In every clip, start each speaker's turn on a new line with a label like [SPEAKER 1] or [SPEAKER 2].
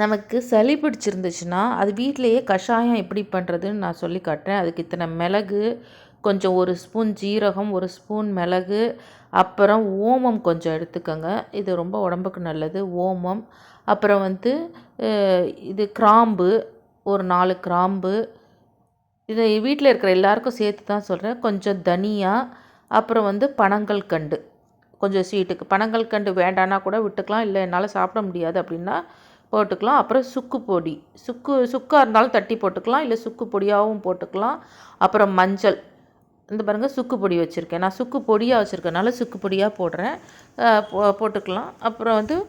[SPEAKER 1] நமக்கு சளி பிடிச்சிருந்துச்சுன்னா அது வீட்டிலையே கஷாயம் எப்படி பண்ணுறதுன்னு நான் சொல்லி காட்டுறேன். அதுக்கு இத்தனை மிளகு, கொஞ்சம் 1 ஸ்பூன் ஜீரகம், 1 ஸ்பூன் மிளகு, அப்புறம் ஓமம் கொஞ்சம் எடுத்துக்கோங்க. இது ரொம்ப உடம்புக்கு நல்லது ஓமம். அப்புறம் இது கிராம்பு, ஒரு 4 கிராம்பு. இதை வீட்டில் இருக்கிற எல்லாருக்கும் சேர்த்து தான் சொல்கிறேன். கொஞ்சம் தனியா, அப்புறம் பனங்கல்கண்டு கொஞ்சம் ஸ்வீட்டுக்கு. பனங்கல்கண்டு வேண்டான்னா கூட விட்டுக்கலாம், இல்லை என்னால் சாப்பிட முடியாது அப்படின்னா போட்டுக்கலாம். அப்புறம் சுக்கு பொடி, சுக்காக இருந்தாலும் தட்டி போட்டுக்கலாம், இல்லை சுக்கு பொடியாகவும் போட்டுக்கலாம். அப்புறம் மஞ்சள், பாருங்கள் சுக்கு பொடி வச்சுருக்கேன். நான் சுக்கு பொடியாக வச்சுருக்கனால சுக்கு பொடியாக போடுறேன், போட்டுக்கலாம். அப்புறம்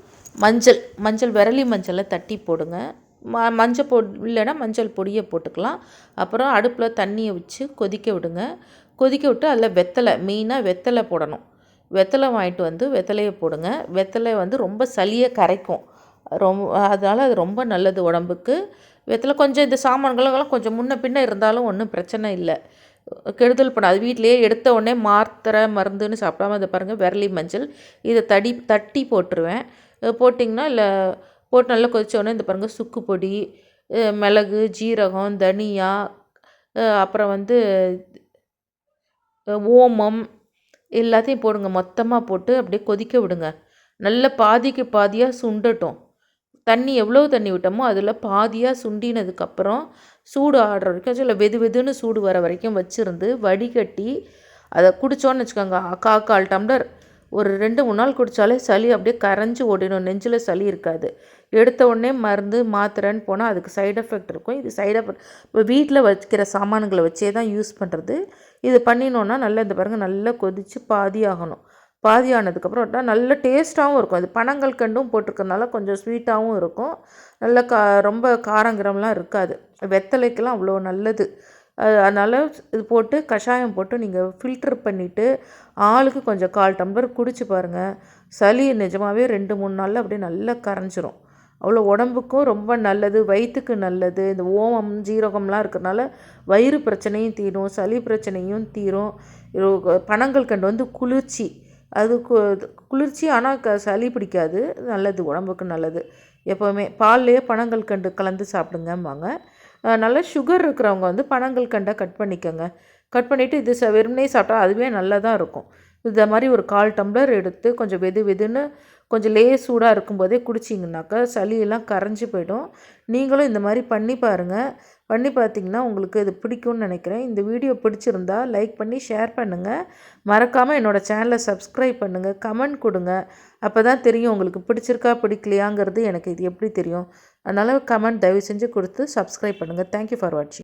[SPEAKER 1] மஞ்சள் விரலி மஞ்சளை தட்டி போடுங்க. மஞ்சள் பொடி இல்லைன்னா மஞ்சள் பொடியை போட்டுக்கலாம். அப்புறம் அடுப்பில் தண்ணியை வச்சு கொதிக்க விடுங்க. கொதிக்க விட்டு அதில் வெத்தலை, மெயினாக வெத்தலை போடணும். வெத்தலை வாங்கிட்டு வெத்தலையை போடுங்க. வெத்தலை ரொம்ப சளியை கரைக்கும், அதனால் அது ரொம்ப நல்லது உடம்புக்கு. வெத்தலை கொஞ்சம் இந்த சாமான்களெல்லாம் கொஞ்சம் முன்ன பின்ன இருந்தாலும் ஒன்றும் பிரச்சனை இல்லை, கெடுதல் பண்ணாது. வீட்டிலையே எடுத்த உடனே மாத்திரை மருந்துன்னு சாப்பிடாம இதை பாருங்கள் விரலி மஞ்சள் இதை தட்டி போட்டுருவேன். போட்டிங்கன்னா இல்லை போட்டு நல்லா கொதித்த உடனே இந்த பாருங்கள் சுக்கு பொடி, மிளகு, ஜீரகம், தனியா, அப்புறம் ஓமம் எல்லாத்தையும் போடுங்க. மொத்தமாக போட்டு அப்படியே கொதிக்க விடுங்க. நல்ல பாதிக்கு பாதியாக சுண்டட்டும். தண்ணி எவ்வளோ தண்ணி விட்டோமோ அதில் பாதியாக சுண்டினதுக்கப்புறம் சூடு ஆடுற வரைக்கும், இல்லை வெது வெதுன்னு சூடு வர வரைக்கும் வச்சுருந்து வடிகட்டி அதை குடித்தோன்னு வச்சுக்கோங்க. 1/4 டம்ளர் ஒரு 2-3 நாள் குடித்தாலே சளி அப்படியே கரைஞ்சி ஓடிடும், நெஞ்சில் சளி இருக்காது. எடுத்த உடனே மருந்து மாத்திரைன்னு போனால் அதுக்கு சைடு எஃபெக்ட் இருக்கும். இது சைடு எஃபெக்ட் இப்போ வீட்டில் வைக்கிற சாமான்களை வச்சே தான் யூஸ் பண்ணுறது. இது பண்ணினோன்னா நல்லா இந்த பாருங்கள் நல்லா கொதித்து பாதி ஆகணும். பாதி ஆனதுக்கப்புறம் நல்ல டேஸ்ட்டாகவும் இருக்கும். அது பனங்கல்கண்டும் போட்டிருக்கறனால கொஞ்சம் ஸ்வீட்டாகவும் இருக்கும். நல்ல ரொம்ப காரங்கிரம்லாம் இருக்காது. வெத்தலைக்கெல்லாம் அவ்வளோ நல்லது. அதனால் இது போட்டு கஷாயம் போட்டு நீங்கள் ஃபில்டர் பண்ணிவிட்டு ஆளுக்கு கொஞ்சம் 1/4 டம்ளர் குடிச்சு பாருங்கள். சளி நிஜமாகவே 2-3 நாளில் அப்படியே நல்லா கரைஞ்சிரும். அவ்வளோ உடம்புக்கும் ரொம்ப நல்லது, வயிற்றுக்கு நல்லது. இந்த ஓமம் ஜீரகம்லாம் இருக்கிறனால வயிறு பிரச்சனையும் தீரும், சளி பிரச்சனையும் தீரும். பனங்கல்கண்டு குளிர்ச்சி, அது குளிர்ச்சி, ஆனால் சளி பிடிக்காது, நல்லது உடம்புக்கு நல்லது. எப்போவுமே பால்லையே பனங்கல்கண்டு கலந்து சாப்பிடுங்கம்பாங்க. நல்லா சுகர் இருக்கிறவங்க பனங்கல்கண்டை கட் பண்ணிக்கோங்க. கட் பண்ணிவிட்டு இது வெறுமனே சாப்பிட்டா அதுவே நல்லா தான் இருக்கும். இதை மாதிரி ஒரு 1/4 டம்ளர் எடுத்து கொஞ்சம் வெது வெதுன்னு கொஞ்சம் சூடாக இருக்கும்போதே குடிச்சிங்கனாக்கா சளியெல்லாம் கரைஞ்சி போயிடும். நீங்களும் இந்த மாதிரி பண்ணி பாருங்கள். பண்ணி பார்த்திங்கன்னா உங்களுக்கு இது பிடிக்கும்னு நினைக்கிறேன். இந்த வீடியோ பிடிச்சிருந்தா லைக் பண்ணி ஷேர் பண்ணுங்கள். மறக்காமல் என்னோடய சேனலை சப்ஸ்கிரைப் பண்ணுங்கள், கமெண்ட் கொடுங்க. அப்போ தான் தெரியும் உங்களுக்கு பிடிச்சிருக்கா பிடிக்கலையாங்கிறது எனக்கு இது எப்படி தெரியும். அதனால் கமெண்ட் தயவு செஞ்சு கொடுத்து சப்ஸ்கிரைப் பண்ணுங்கள். தேங்க்யூ ஃபார் வாட்சிங்.